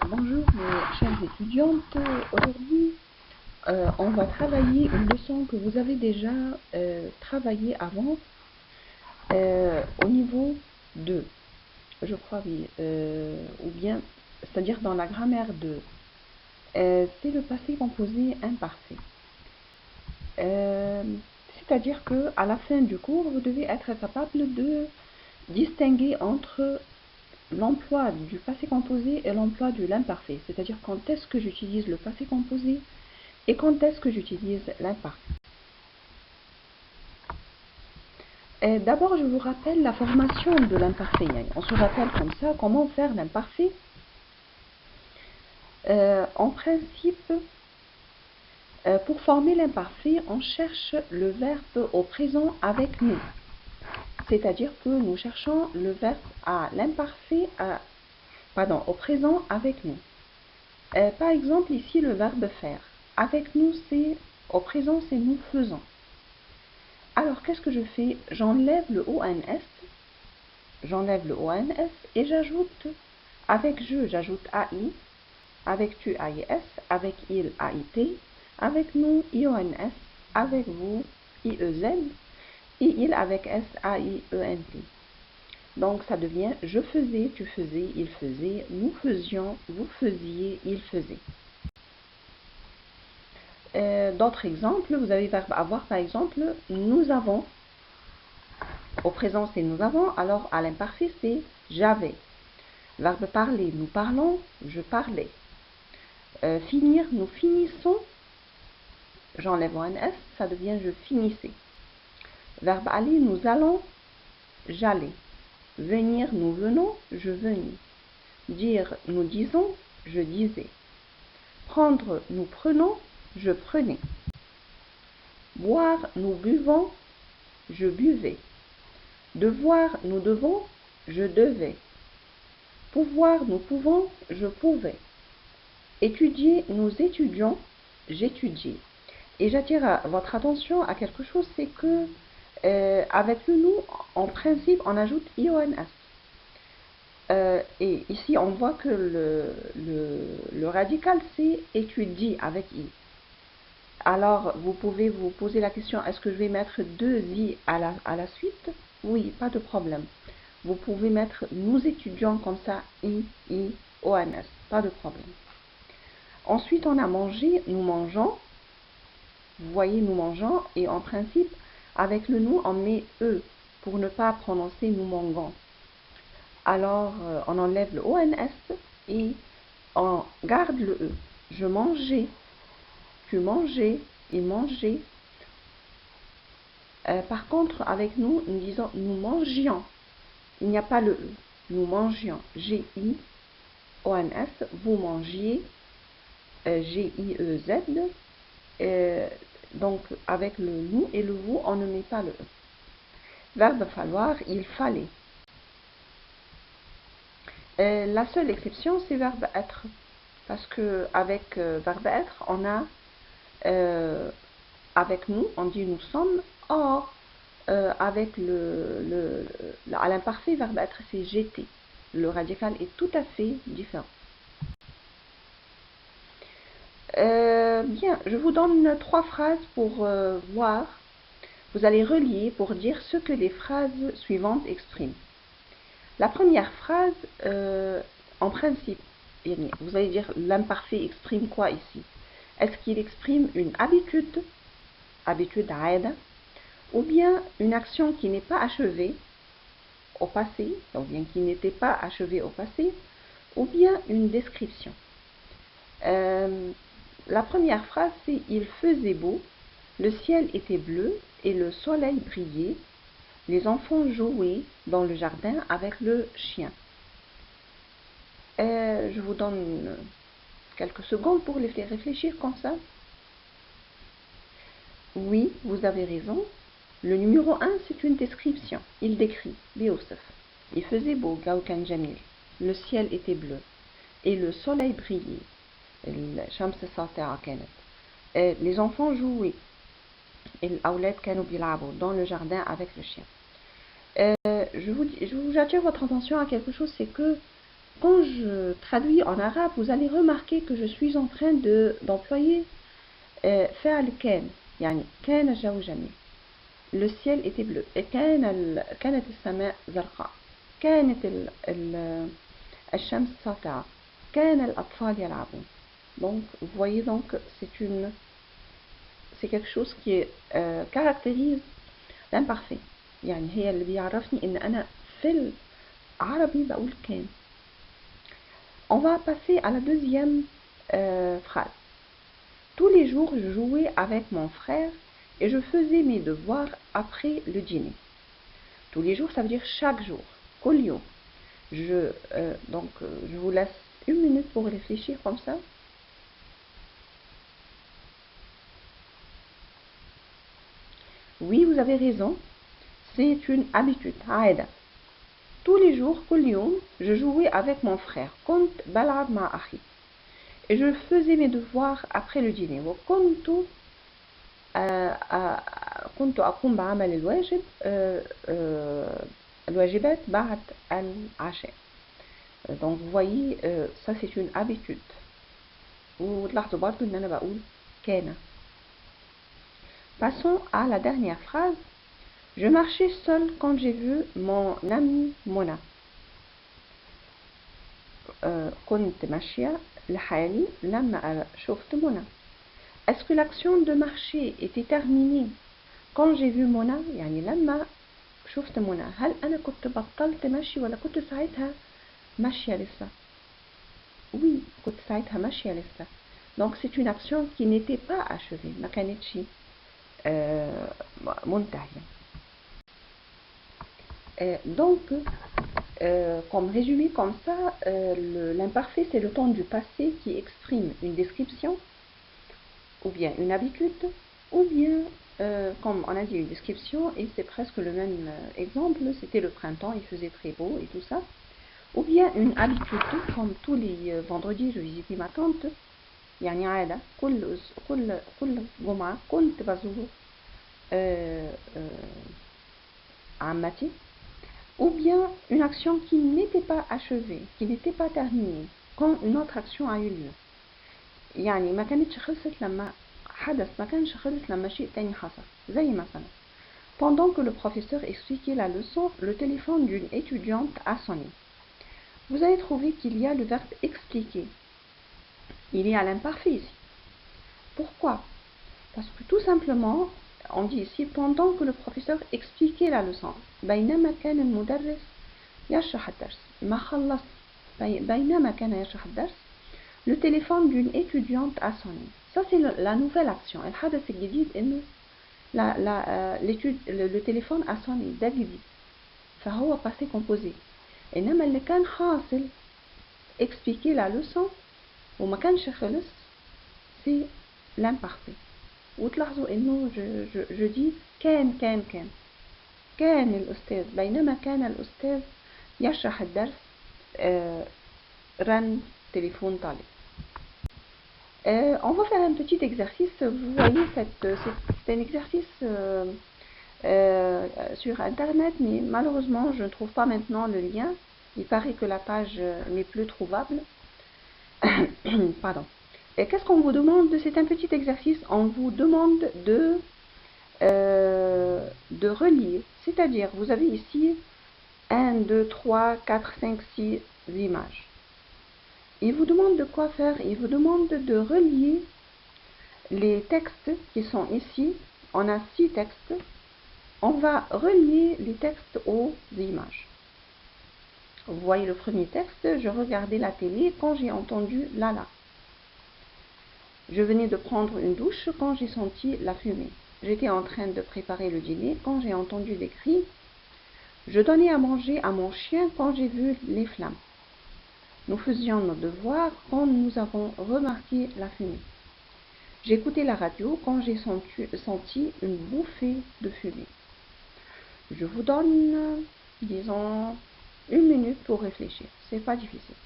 Bonjour mes chères étudiantes, aujourd'hui on va travailler une leçon que vous avez déjà travaillée avant au niveau 2, je crois oui, ou bien c'est-à-dire dans la grammaire 2. C'est le passé composé imparfait. C'est-à-dire que à la fin du cours, vous devez être capable de distinguer entre l'emploi du passé composé et l'emploi de l'imparfait, c'est-à-dire quand est-ce que j'utilise le passé composé et quand est-ce que j'utilise l'imparfait. D'abord, je vous rappelle la formation de l'imparfait. On se rappelle comme ça comment faire l'imparfait. En principe, pour former l'imparfait, on cherche le verbe au présent avec nous. C'est-à-dire que nous cherchons le verbe à l'imparfait, au présent avec nous. Par exemple, ici, le verbe faire. Avec nous, c'est au présent, c'est nous faisons. Alors, qu'est-ce que je fais? J'enlève le ONS et j'ajoute, avec je, j'ajoute AI, avec tu, AIS, avec il, AIT, avec nous, IONS, avec vous, IEZ, et il avec S, AIENT. Donc, ça devient je faisais, tu faisais, il faisait, nous faisions, vous faisiez, il faisait. D'autres exemples, vous avez verbe avoir, par exemple, nous avons. Au présent, c'est nous avons, alors à l'imparfait, c'est j'avais. Verbe parler, nous parlons, je parlais. Finir, nous finissons. J'enlève un S, ça devient je finissais. Verbe aller, nous allons, j'allais. Venir, nous venons, je venais. Dire, nous disons, je disais. Prendre, nous prenons, je prenais. Boire, nous buvons, je buvais. Devoir, nous devons, je devais. Pouvoir, nous pouvons, je pouvais. Étudier, nous étudions, j'étudiais. Et j'attire votre attention à quelque chose, c'est que avec le nous, en principe, on ajoute IONS. Et ici, on voit que le radical, c'est étudie avec I. Alors, vous pouvez vous poser la question, est-ce que je vais mettre deux I à la suite? Oui, pas de problème. Vous pouvez mettre nous étudions comme ça, IONS, pas de problème. Ensuite, on a mangé, nous mangeons. Vous voyez, nous mangeons. Et en principe, avec le nous, on met E pour ne pas prononcer nous mangeons. Alors, on enlève le ONS et on garde le E. Je mangeais, tu mangeais, il mangeait. Par contre, avec nous, nous disons nous mangions. Il n'y a pas le E. Nous mangions. G-I-O-N-S. Vous mangiez. G-I-E-Z. Donc, avec le nous et le vous, on ne met pas le E. Verbe falloir, il fallait. La seule exception, c'est verbe être. Parce que avec verbe être, on a avec nous, on dit nous sommes. Or, avec à l'imparfait, verbe être, c'est j'étais. Le radical est tout à fait différent. Bien, je vous donne 3 phrases pour voir. Vous allez relier pour dire ce que les phrases suivantes expriment. La première phrase, en principe, vous allez dire l'imparfait exprime quoi ici? Est-ce qu'il exprime une habitude, aida, ou bien une action qui n'est pas achevée au passé, ou bien qui n'était pas achevée au passé, ou bien une description? La première phrase, c'est il faisait beau, le ciel était bleu et le soleil brillait. Les enfants jouaient dans le jardin avec le chien. Je vous donne quelques secondes pour les faire réfléchir comme ça. Oui, vous avez raison. Le numéro 1, c'est une description. Il décrit. Biosef. Il faisait beau, Gaukan Jamil. Le ciel était bleu. Et le soleil brillait. Les enfants jouaient. Dans le jardin avec le chien. J'attire votre attention à quelque chose, c'est que quand je traduis en arabe, vous allez remarquer que je suis en train d'employer فعل كان يعني كان الجو جميل. Le ciel était bleu. Et كانت السماء زرقاء. كانت الشمس ساطعة. كان الأطفال يلعبون. Donc, vous voyez donc, c'est quelque chose qui caractérise l'imparfait. يعني هي اللي بيعرفني إن أنا في العربي بقول كان. On va passer à la deuxième phrase. Tous les jours, je jouais avec mon frère et je faisais mes devoirs après le dîner. Tous les jours, ça veut dire chaque jour. كل يوم. Donc, je vous laisse une minute pour réfléchir comme ça. Oui, vous avez raison. C'est une habitude. عادة. Tous les jours, كل يوم, je jouais avec mon frère. كنت بلعب مع أخي. Et je faisais mes devoirs après le dîner. وكنت كنت أقوم بعمل الواجبات بعد العشاء. Donc vous voyez, ça c'est une habitude. وتلاحظوا برضو إن أنا بقول كان. Passons à la dernière phrase. Je marchais seule quand j'ai vu mon amie Mona. كنت ماشية لحالي لما شفت منى. Est-ce que l'action de marcher était terminée quand j'ai vu Mona؟ يعني لما شفت منى هل أنا كنت بطلت مشي ولا كنت ساعتها ماشية لسه؟ Oui, كنت ساعتها ماشية لسه. Donc c'est une action qui n'était pas achevée. ما كانتش منتهية. Donc, comme résumé comme ça, l'imparfait c'est le temps du passé qui exprime une description, ou bien une habitude, ou bien, comme on a dit, une description, et c'est presque le même exemple, c'était le printemps, il faisait très beau et tout ça, ou bien une habitude, comme tous les vendredis je visitais ma tante, يعني عادة كل جمعة كنت بزور عمتي. Ou bien une action qui n'était pas achevée, qui n'était pas terminée, quand une autre action a eu lieu. يعني ما كانتش خلصت لما حدث ما كانش خلص لما شيء تاني حصل. زي مثلا pendant que le professeur expliquait la leçon, le téléphone d'une étudiante a sonné. Vous allez trouver qu'il y a le verbe expliquer. Il y a l'imparfait ici. Pourquoi? Parce que tout simplement, on dit ici pendant que le professeur expliquait la leçon. بينما كان المدرس يشرح الدرس. ما خلص. بينما كان يشرح الدرس. Le téléphone d'une étudiante a sonné. Ça c'est la nouvelle action. الحدث الجديد إنه le téléphone a sonné. ده جديد. فهو passé composé. إنما اللي كان حاصل expliquer la leçon وما كانش خلص c'est l'imparfait. وتلاحظوا إنه je dis كان الأستاذ بينما كان الأستاذ يشرح الدرس رن تليفون طالب. On va faire un petit exercice. Vous voyez, c'est un exercice sur internet, mais malheureusement je ne trouve pas maintenant le lien. Il paraît que la page n'est plus trouvable. Pardon. Et qu'est-ce qu'on vous demande? C'est un petit exercice. On vous demande de relier. C'est-à-dire, vous avez ici 1, 2, 3, 4, 5, 6 images. Il vous demande de quoi faire? Il vous demande de relier les textes qui sont ici. On a 6 textes. On va relier les textes aux images. Vous voyez le premier texte. Je regardais la télé quand j'ai entendu Lala. Je venais de prendre une douche quand j'ai senti la fumée. J'étais en train de préparer le dîner quand j'ai entendu des cris. Je donnais à manger à mon chien quand j'ai vu les flammes. Nous faisions nos devoirs quand nous avons remarqué la fumée. J'écoutais la radio quand j'ai senti une bouffée de fumée. Je vous donne, disons, une minute pour réfléchir. C'est pas difficile.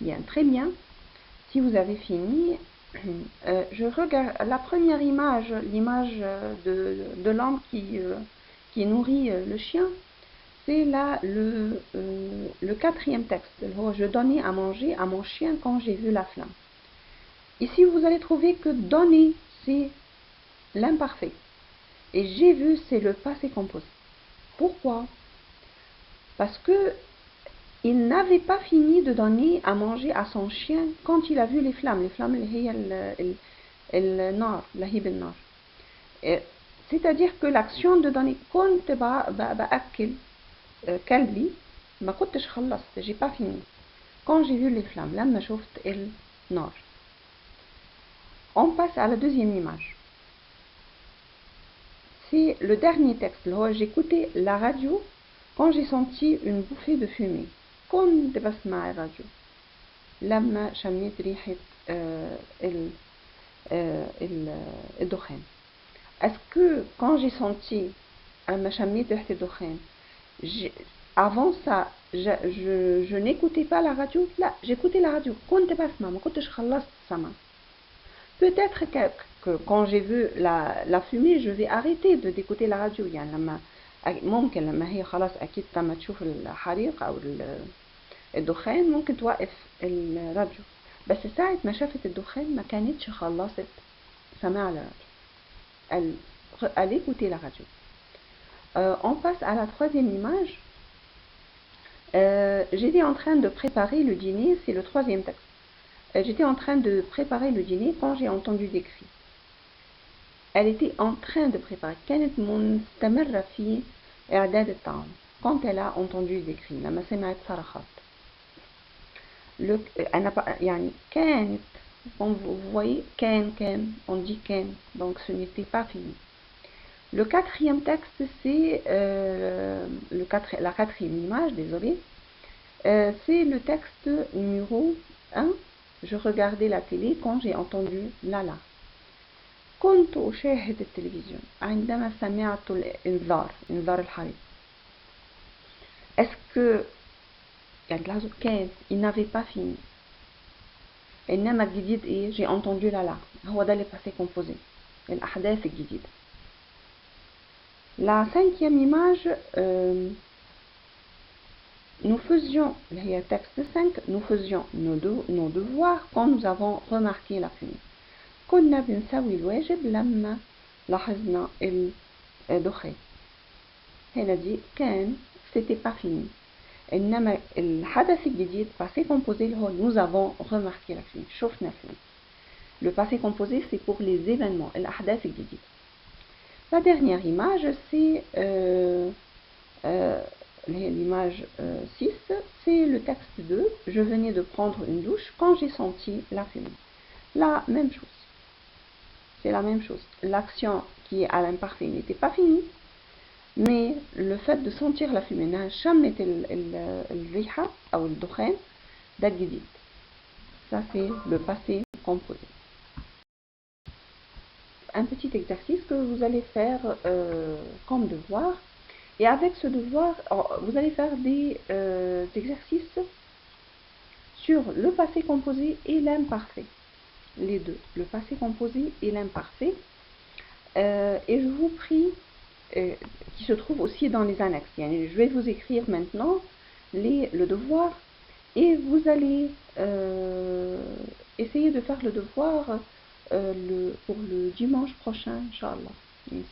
Bien, très bien. Si vous avez fini, je regarde la première image, l'image de l'homme qui nourrit le chien. C'est là le quatrième texte. Je donnais à manger à mon chien quand j'ai vu la flamme. Ici, vous allez trouver que donner, c'est l'imparfait. Et j'ai vu, c'est le passé composé. Pourquoi? Parce que il n'avait pas fini de donner à manger à son chien quand il a vu les flammes. Les flammes, c'est-à-dire que l'action de donner كنت بأكل كلبي ما كنتش خلصت, j'ai pas fini. Quand j'ai vu les flammes, لما شفت النار. On passe à la deuxième image. C'est le dernier texte. J'écoutais la radio quand j'ai senti une bouffée de fumée. كنت بسمع الراديو لما شميت ريحة الدخان. Est-ce que quand j'ai senti لما شميت ريحة الدخان, avant ça, je n'écoutais pas la radio? لا, j'écoutais la radio. كنت بسمع, ما كنتش خلصت سمع. Peut-être que quand j'ai vu la fumée, je vais arrêter d'écouter la radio. يعني ممكن لما هي خلاص أكيد لما تشوف الحريق أو الدخان ممكن توقف الراديو, بس ساعة ما شافت الدخان ما كانتش خلصت سماع الراديو. Elle écoutait la radio. On passe à la troisième image. J'étais en train de préparer le dîner, c'est le troisième texte. J'étais en train de préparer le dîner quand j'ai entendu des cris. Elle était en train de préparer. كانت مستمرة في إعداد الطعام. Quand elle a entendu des cris. لما سمعت صرخات. يعني كانت, vous voyez, كان, on dit كان, donc ce n'était pas fini. Le quatrième texte, c'est la quatrième image, désolé. C'est le texte numéro 1. Je regardais la télé quand j'ai entendu Lala. كنت أشاهد التلفزيون عندما سمعت إنذار الحريق. Est-ce que كان, il n'avait pas fini. إنما الجديد إيه, j'ai entendu Lala. هو ده اللي passé composé. الأحداث الجديدة. La cinquième image, nous faisions, il y a texte 5, nous faisions nos devoirs quand nous avons remarqué la fumée. كنا بنسوي الواجب لما لاحظنا الدخان. هنا دي كان, c'était pas fini. إنما الحدث الجديد, passé composé, nous avons remarqué la fumée. شفنا الفumée. Le passé composé, c'est pour les événements, الأحداث الجديدة. La dernière image, c'est l'image 6, c'est le texte 2. Je venais de prendre une douche quand j'ai senti la fumée. La même chose. C'est la même chose. L'action qui est à l'imparfait n'était pas finie, mais le fait de sentir la fumée n'a jamais été الريحة أو الدخان ده الجديد. Ça c'est le passé composé. Un petit exercice que vous allez faire comme devoir, et avec ce devoir vous allez faire des exercices sur le passé composé et l'imparfait, les deux, le passé composé et l'imparfait, et je vous prie, qui se trouve aussi dans les annexes. Je vais vous écrire maintenant le devoir, et vous allez essayer de faire le devoir pour le dimanche prochain, Inch'Allah,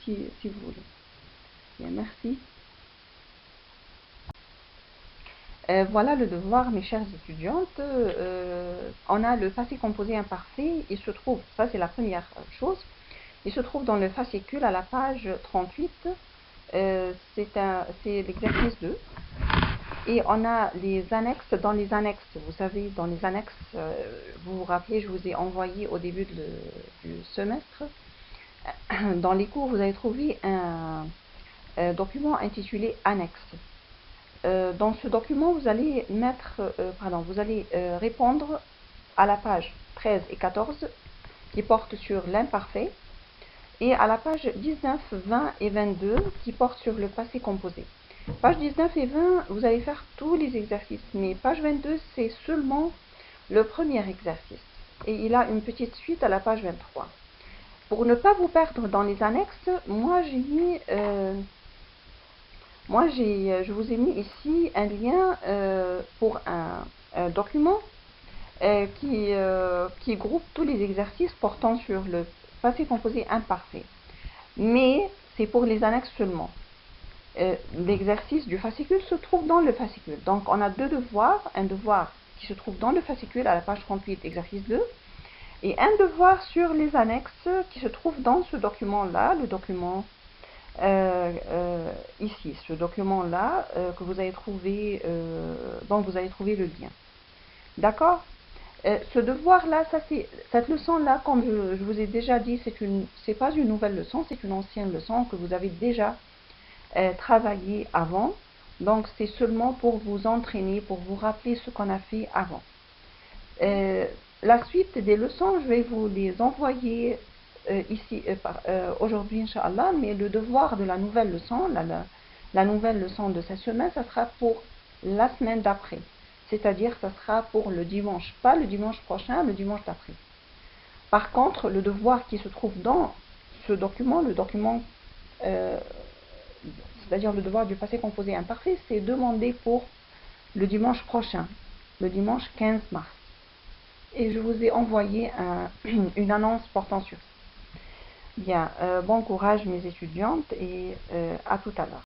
si vous voulez. Bien, merci. Voilà le devoir, mes chères étudiantes. On a le passé composé imparfait. Il se trouve, ça c'est la première chose, il se trouve dans le fascicule à la page 38. C'est l'exercice 2. Et on a les annexes, dans les annexes, vous savez, dans les annexes, vous vous rappelez, je vous ai envoyé au début du semestre, dans les cours, vous avez trouvé un document intitulé Annexe. Dans ce document, vous allez répondre à la page 13 et 14 qui portent sur l'imparfait, et à la page 19, 20 et 22 qui portent sur le passé composé. Page 19 et 20, vous allez faire tous les exercices, mais page 22, c'est seulement le premier exercice. Et il a une petite suite à la page 23. Pour ne pas vous perdre dans les annexes, moi j'ai mis, je vous ai mis ici un lien pour un document qui groupe tous les exercices portant sur le passé composé imparfait. Mais c'est pour les annexes seulement. L'exercice du fascicule se trouve dans le fascicule. Donc on a deux devoirs, un devoir qui se trouve dans le fascicule à la page 38, exercice 2, et un devoir sur les annexes qui se trouve dans ce document-là, le document ici, ce document-là que vous allez trouver, dont vous allez trouver le lien. D'accord? Ce devoir-là, cette leçon-là, comme je vous ai déjà dit, c'est pas une nouvelle leçon, c'est une ancienne leçon que vous avez déjà travaillé avant. Donc c'est seulement pour vous entraîner, pour vous rappeler ce qu'on a fait avant. La suite des leçons, je vais vous les envoyer ici aujourd'hui, Inch'Allah, mais le devoir de la nouvelle leçon, la nouvelle leçon de cette semaine, ça sera pour la semaine d'après. C'est-à-dire, ça sera pour le dimanche, pas le dimanche prochain, le dimanche d'après. Par contre, le devoir qui se trouve dans ce document, c'est-à-dire le devoir du passé composé imparfait, c'est demandé pour le dimanche prochain, le dimanche 15 mars. Et je vous ai envoyé une annonce portant sur ça. Bien, bon courage mes étudiantes et à tout à l'heure.